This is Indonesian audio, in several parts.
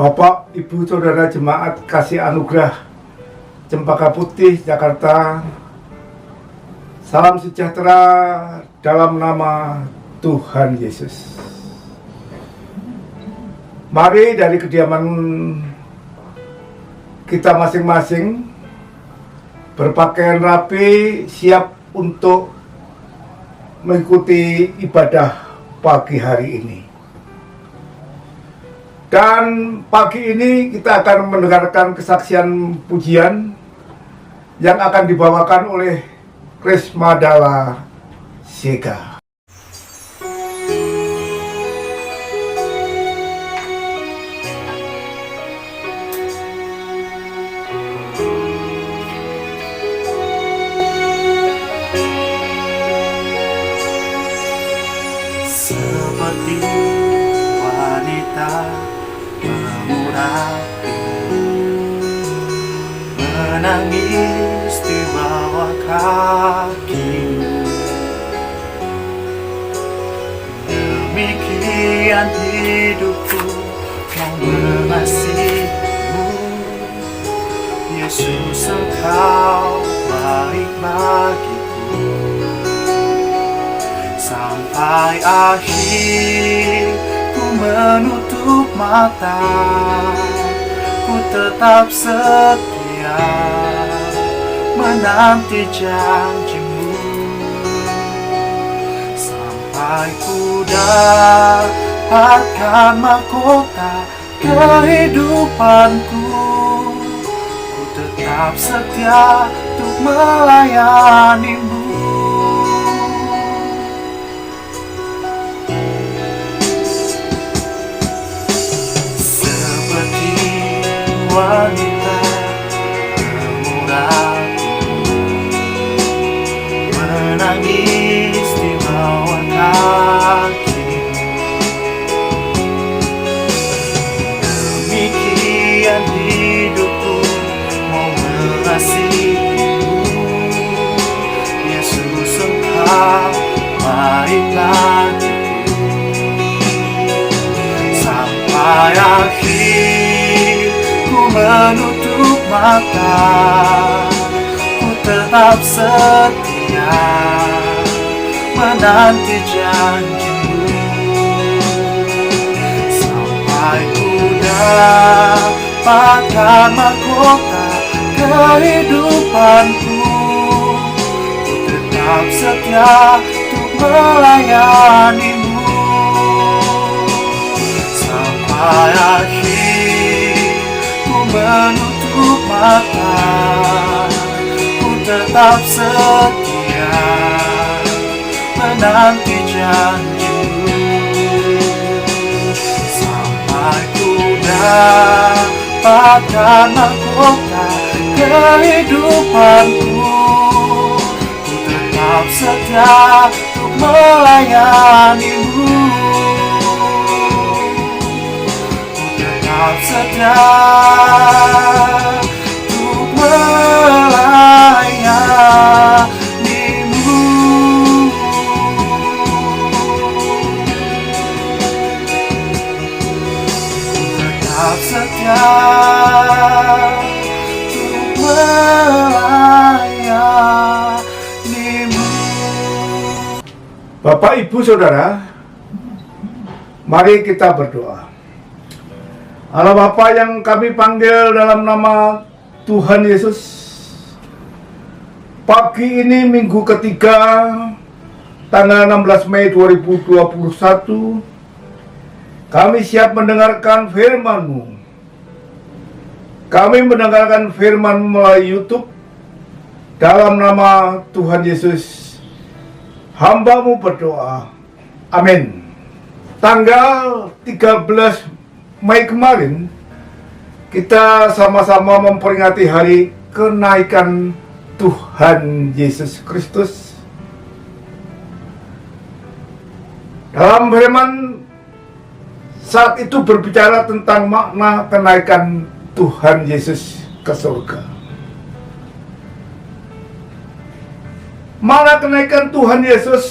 Bapak, Ibu, Saudara Jemaat Kasih Anugerah Cempaka Putih, Jakarta, salam sejahtera dalam nama Tuhan Yesus. Mari dari kediaman kita masing-masing berpakaian rapi, siap untuk mengikuti ibadah pagi hari ini. Dan pagi ini kita akan mendengarkan kesaksian pujian yang akan dibawakan oleh Krismadala Sega. Seperti wanita pemurah menangis di bawah kakimu, demikian hidupku mau mengasihimu. Yesus, Engkau baik bagiku sampai akhir. Ku menutup mata, ku tetap setia menanti janjimu, sampai ku dapatkan mahkota kehidupanku. Ku tetap setia untuk melayanimu. Wanita pemurah menangis di bawah kakimu, demikian hidupku mau mengasihimu. Yesus, Engkau baik bagiku sampai akhir. Ku menutup mata, ku tetap setia menanti janjimu, sampai ku dapatkan mahkota kehidupanku. Ku tetap setia untuk melayanimu sampai akhir. Menutup mata, ku tetap setia menanti janjimu, sampai ku dapatkan mahkota kehidupanku. Ku tetap setia untuk melayanimu, setia untuk melayanimu. Tetap setia untuk melayanimu. Bapak, Ibu, Saudara, mari kita berdoa. Allah Bapa yang kami panggil dalam nama Tuhan Yesus, pagi ini minggu ketiga tanggal 16 Mei 2021, kami siap mendengarkan firman-Mu. Kami mendengarkan firman melalui YouTube dalam nama Tuhan Yesus. Hamba-Mu berdoa. Amin. Tanggal 13 Mei kemarin, kita sama-sama memperingati hari kenaikan Tuhan Yesus Kristus. Dalam firman saat itu berbicara tentang makna kenaikan Tuhan Yesus ke surga. Makna kenaikan Tuhan Yesus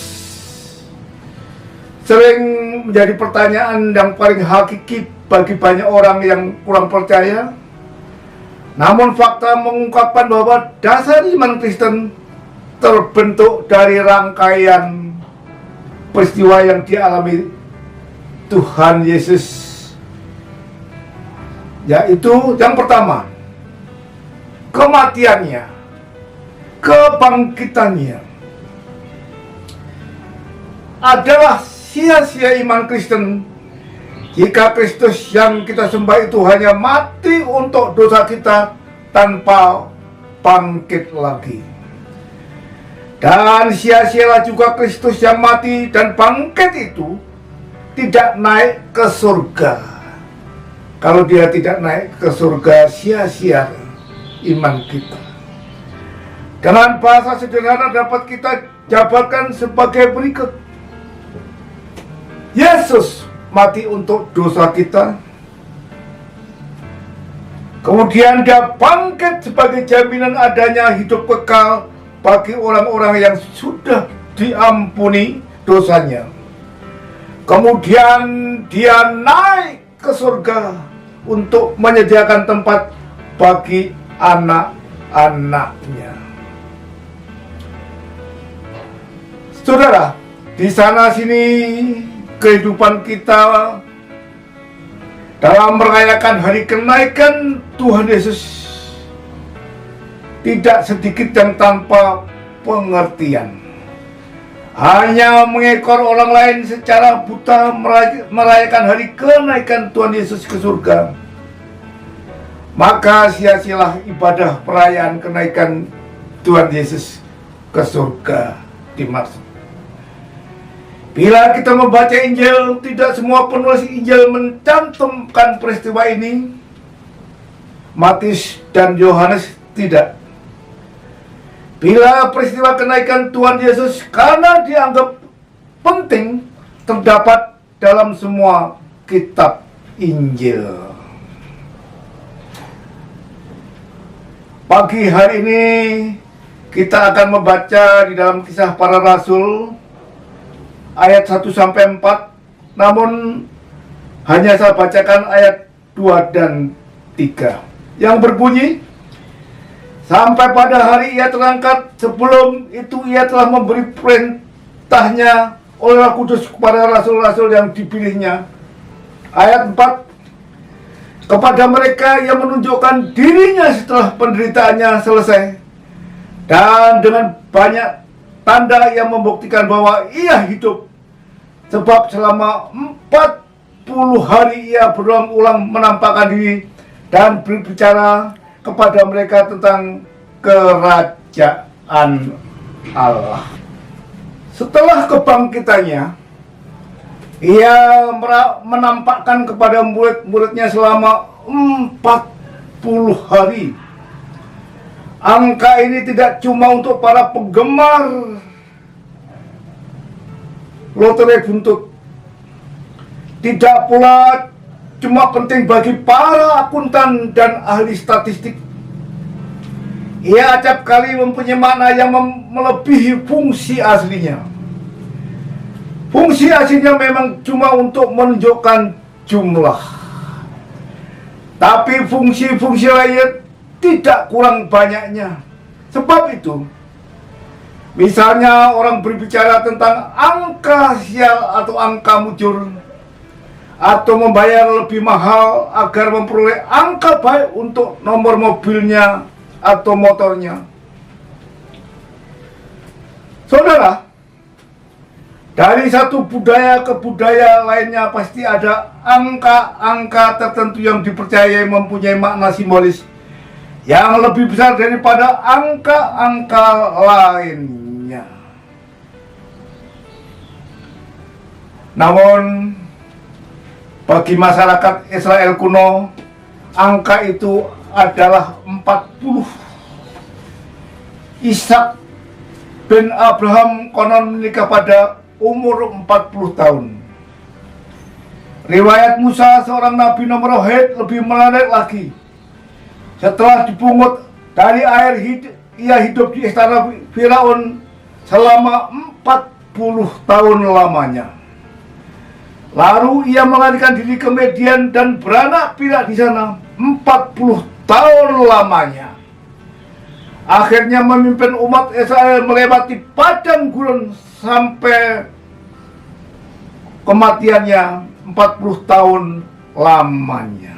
sering menjadi pertanyaan yang paling hakiki bagi banyak orang yang kurang percaya. Namun fakta mengungkapkan bahwa dasar iman Kristen terbentuk dari rangkaian peristiwa yang dialami Tuhan Yesus, yaitu yang pertama, kematiannya, kebangkitannya. Adalah sia-sia iman Kristen jika Kristus yang kita sembah itu hanya mati untuk dosa kita tanpa bangkit lagi. Dan sia-sialah juga Kristus yang mati dan bangkit itu tidak naik ke surga. Kalau dia tidak naik ke surga, sia-sia iman kita. Dengan bahasa sederhana dapat kita jabarkan sebagai berikut. Yesus mati untuk dosa kita, kemudian dia bangkit sebagai jaminan adanya hidup kekal bagi orang-orang yang sudah diampuni dosanya. Kemudian dia naik ke surga untuk menyediakan tempat bagi anak-anaknya. Saudara, di sana sini kehidupan kita dalam merayakan hari kenaikan Tuhan Yesus tidak sedikit yang tanpa pengertian. Hanya mengekor orang lain secara buta merayakan hari kenaikan Tuhan Yesus ke surga, maka sia-sialah ibadah perayaan kenaikan Tuhan Yesus ke surga dimaksud. Bila kita membaca Injil, tidak semua penulis Injil mencantumkan peristiwa ini. Matius dan Yohanes tidak. Bila peristiwa kenaikan Tuhan Yesus karena dianggap penting, terdapat dalam semua kitab Injil. Pagi hari ini kita akan membaca di dalam Kisah Para Rasul ayat 1-4, namun hanya saya bacakan ayat 2 dan 3 yang berbunyi, sampai pada hari ia terangkat, sebelum itu ia telah memberi perintahnya oleh Roh Kudus kepada rasul-rasul yang dipilihnya. Ayat 4, kepada mereka ia menunjukkan dirinya setelah penderitaannya selesai, dan dengan banyak tanda yang membuktikan bahwa ia hidup. Sebab selama 40 hari ia berulang-ulang menampakkan diri dan berbicara kepada mereka tentang kerajaan Allah. Setelah kebangkitannya, ia menampakkan kepada murid-muridnya selama 40 hari. Angka ini tidak cuma untuk para penggemar lotre buntut, tidak pula cuma penting bagi para akuntan dan ahli statistik. Ia acap kali mempunyai makna yang melebihi fungsi aslinya. Fungsi aslinya memang cuma untuk menunjukkan jumlah, tapi fungsi-fungsi lain tidak kurang banyaknya. Sebab itu, misalnya orang berbicara tentang angka sial atau angka mujur, atau membayar lebih mahal agar memperoleh angka baik untuk nomor mobilnya atau motornya. Saudara, dari satu budaya ke budaya lainnya pasti ada angka-angka tertentu yang dipercayai mempunyai makna simbolis yang lebih besar daripada angka-angka lainnya. Namun, bagi masyarakat Israel kuno, angka itu adalah 40. Ishak bin Abraham konon menikah pada umur 40 tahun. Riwayat Musa, seorang nabi nomor Rohet, lebih menarik lagi. Setelah dipungut dari air, ia hidup di istana Firaun selama 40 tahun lamanya. Lalu ia melarikan diri ke Median dan beranak pinak di sana 40 tahun lamanya. Akhirnya memimpin umat Israel melewati padang gurun sampai kematiannya 40 tahun lamanya.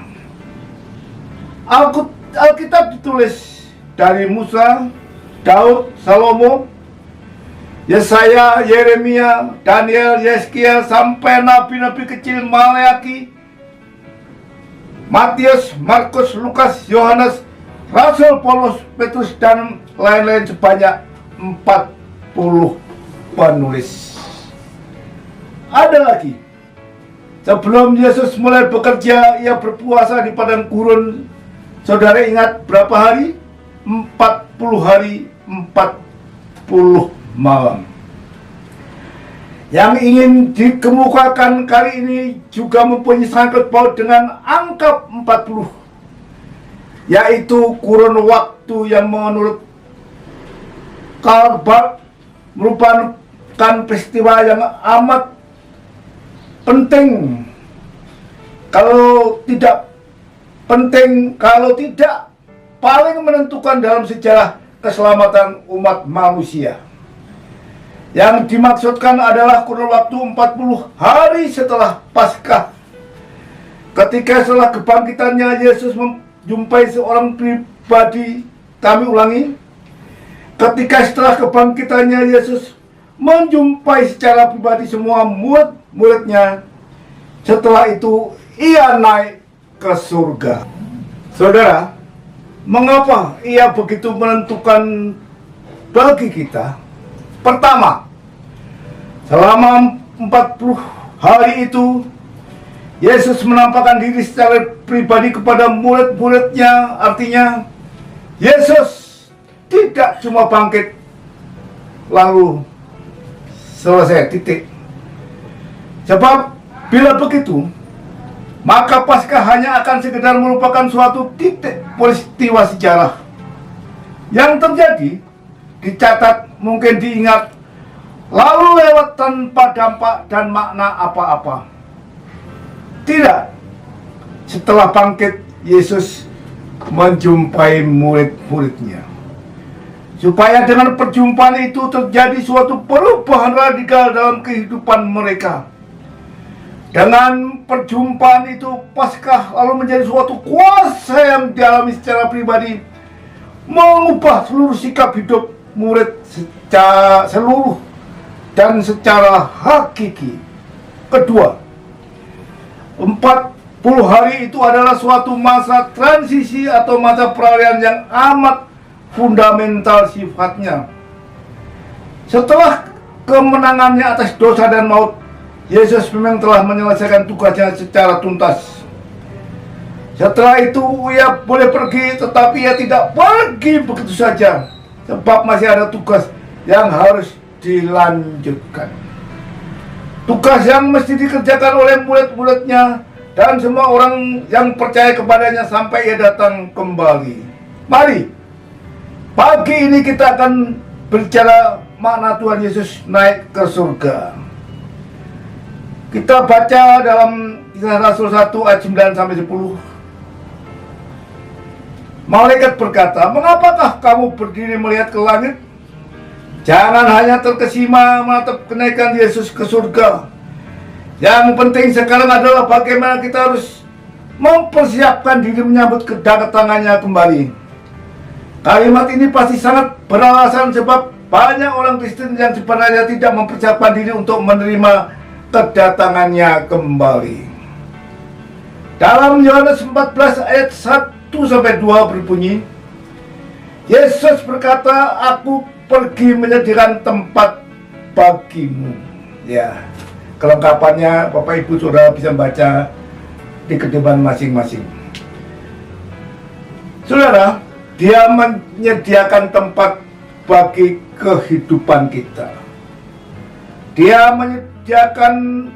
Alkitab ditulis dari Musa, Daud, Salomo, Yesaya, Yeremia, Daniel, Yeskia, sampai nabi-nabi kecil Maleaki, Matius, Markus, Lukas, Yohanes, Rasul Paulus, Petrus, dan lain-lain sebanyak 40 penulis. Ada lagi. Sebelum Yesus mulai bekerja, ia berpuasa di padang gurun. Saudara ingat berapa hari? 40 hari, 40 malam. Yang ingin dikemukakan kali ini juga mempunyai sangkut paut dengan angka 40, yaitu kurun waktu yang menurut Karl Barth merupakan peristiwa yang amat penting. Kalau tidak penting, kalau tidak paling menentukan dalam sejarah keselamatan umat manusia. Yang dimaksudkan adalah kurun waktu 40 hari setelah Paskah. Ketika setelah kebangkitannya Yesus menjumpai seorang pribadi, kami ulangi. Ketika setelah kebangkitannya Yesus menjumpai secara pribadi semua murid-muridnya, setelah itu ia naik ke surga. Saudara, mengapa ia begitu menentukan bagi kita? Pertama, selama 40 hari itu Yesus menampakkan diri secara pribadi kepada murid-muridnya. Artinya Yesus tidak cuma bangkit lalu selesai, titik. Sebab bila begitu, maka Paskah hanya akan sekedar merupakan suatu titik peristiwa sejarah yang terjadi, dicatat, mungkin diingat, lalu lewat tanpa dampak dan makna apa-apa. Tidak. Setelah bangkit, Yesus menjumpai murid-muridnya, supaya dengan perjumpaan itu terjadi suatu perubahan radikal dalam kehidupan mereka. Dengan perjumpaan itu, Paskah lalu menjadi suatu kuasa yang dialami secara pribadi, mengubah seluruh sikap hidup murid secara seluruh dan secara hakiki. Kedua, 40 hari itu adalah suatu masa transisi atau masa peralihan yang amat fundamental sifatnya. Setelah kemenangannya atas dosa dan maut, Yesus memang telah menyelesaikan tugasnya secara tuntas. Setelah itu ia boleh pergi, tetapi ia tidak pergi begitu saja, sebab masih ada tugas yang harus dilanjutkan. Tugas yang mesti dikerjakan oleh murid-muridnya dan semua orang yang percaya kepadanya sampai ia datang kembali. Mari, pagi ini kita akan berbicara makna Tuhan Yesus naik ke surga. Kita baca dalam Kisah Rasul 1 ayat 9 sampai 10. Malaikat berkata, "Mengapakah kamu berdiri melihat ke langit? Jangan hanya terkesima menatap kenaikan Yesus ke surga. Yang penting sekarang adalah bagaimana kita harus mempersiapkan diri menyambut kedatangannya kembali." Kalimat ini pasti sangat beralasan, sebab banyak orang Kristen yang sebenarnya tidak mempersiapkan diri untuk menerima kedatangannya kembali. Dalam Yohanes 14 ayat 1 sampai 2 berbunyi, Yesus berkata, "Aku pergi menyediakan tempat bagimu." Ya, kelengkapannya Bapak Ibu Saudara bisa baca di kediaman masing-masing. Saudara, Dia menyediakan tempat bagi kehidupan kita. Dia menyediakan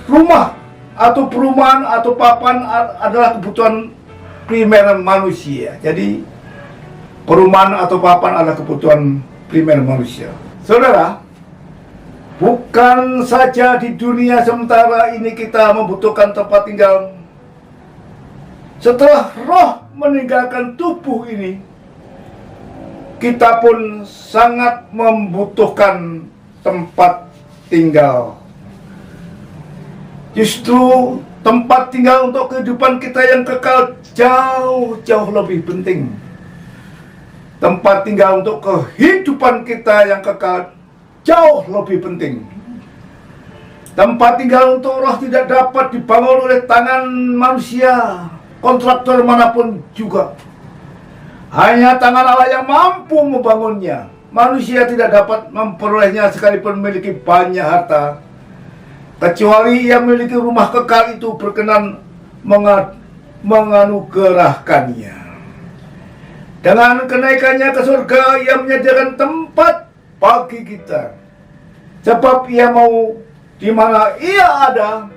rumah atau perumahan atau papan adalah kebutuhan primer manusia. Jadi perumahan atau papan adalah kebutuhan primer manusia. Saudara, Bukan saja di dunia sementara ini kita membutuhkan tempat tinggal. Setelah roh meninggalkan tubuh ini, kita pun sangat membutuhkan tempat tinggal. Justru tempat tinggal untuk kehidupan kita yang kekal jauh lebih penting. Tempat tinggal untuk kehidupan kita yang kekal jauh lebih penting. Tempat tinggal untuk roh tidak dapat dibangun oleh tangan manusia, kontraktor manapun juga. Hanya tangan Allah yang mampu membangunnya. Manusia tidak dapat memperolehnya sekalipun memiliki banyak harta, kecuali yang memiliki rumah kekal itu berkenan menganugerahkannya. Dengan kenaikannya ke surga, ia menyediakan tempat bagi kita. Sebab ia mau di mana ia ada,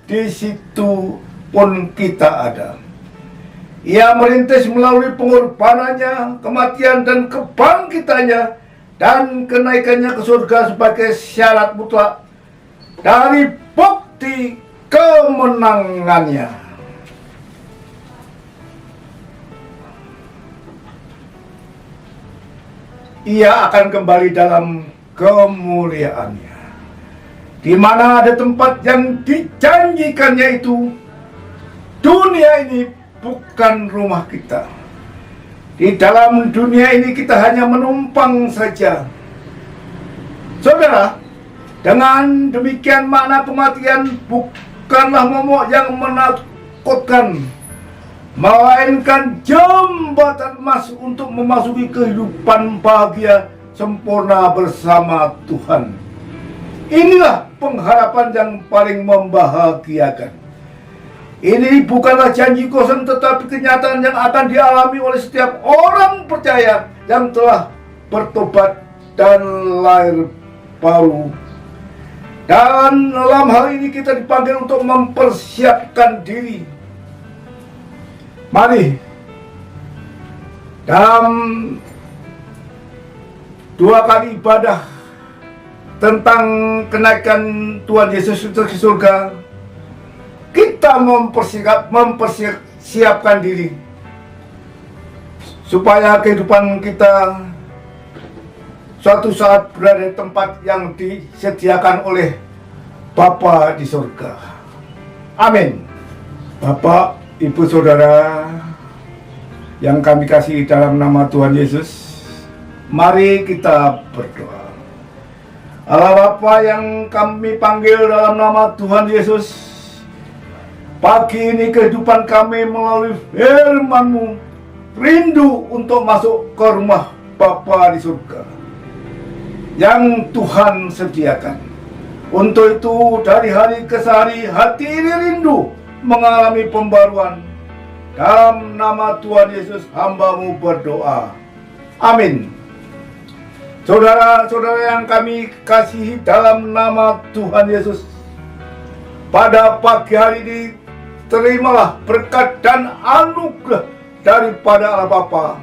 di situ pun kita ada. Ia merintis melalui pengorbanannya, kematian dan kebangkitannya, dan kenaikannya ke surga sebagai syarat mutlak dari bukti kemenangannya. Ia akan kembali dalam kemuliaannya, di mana ada tempat yang dijanjikannya itu. Dunia ini bukan rumah kita. Di dalam dunia ini kita hanya menumpang saja. Saudara, dengan demikian makna kematian bukanlah momok yang menakutkan, melainkan jembatan emas untuk memasuki kehidupan bahagia sempurna bersama Tuhan. Inilah pengharapan yang paling membahagiakan. Ini bukanlah janji kosong, tetapi kenyataan yang akan dialami oleh setiap orang percaya yang telah bertobat dan lahir baru. Dan dalam hal ini kita dipanggil untuk mempersiapkan diri. Mari, dalam 2 kali ibadah tentang kenaikan Tuhan Yesus ke surga, kita mempersiapkan diri supaya kehidupan kita suatu saat berada di tempat yang disediakan oleh Bapa di surga. Amin. Bapak, Ibu, Saudara yang kami kasih dalam nama Tuhan Yesus, mari kita berdoa. Allah Bapa yang kami panggil dalam nama Tuhan Yesus, pagi ini kehidupan kami melalui firman-Mu rindu untuk masuk ke rumah Bapa di surga yang Tuhan sediakan. Untuk itu dari hari ke hari hati ini rindu mengalami pembaruan. Dalam nama Tuhan Yesus hamba-Mu berdoa. Amin. Saudara-saudara yang kami kasihi dalam nama Tuhan Yesus, pada pagi hari ini terimalah berkat dan anugerah daripada Allah Bapa,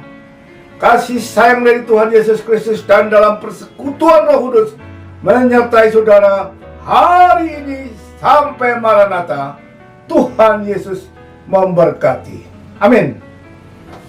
kasih sayang dari Tuhan Yesus Kristus, dan dalam persekutuan Roh Kudus menyertai saudara hari ini sampai Maranatha. Tuhan Yesus memberkati. Amin.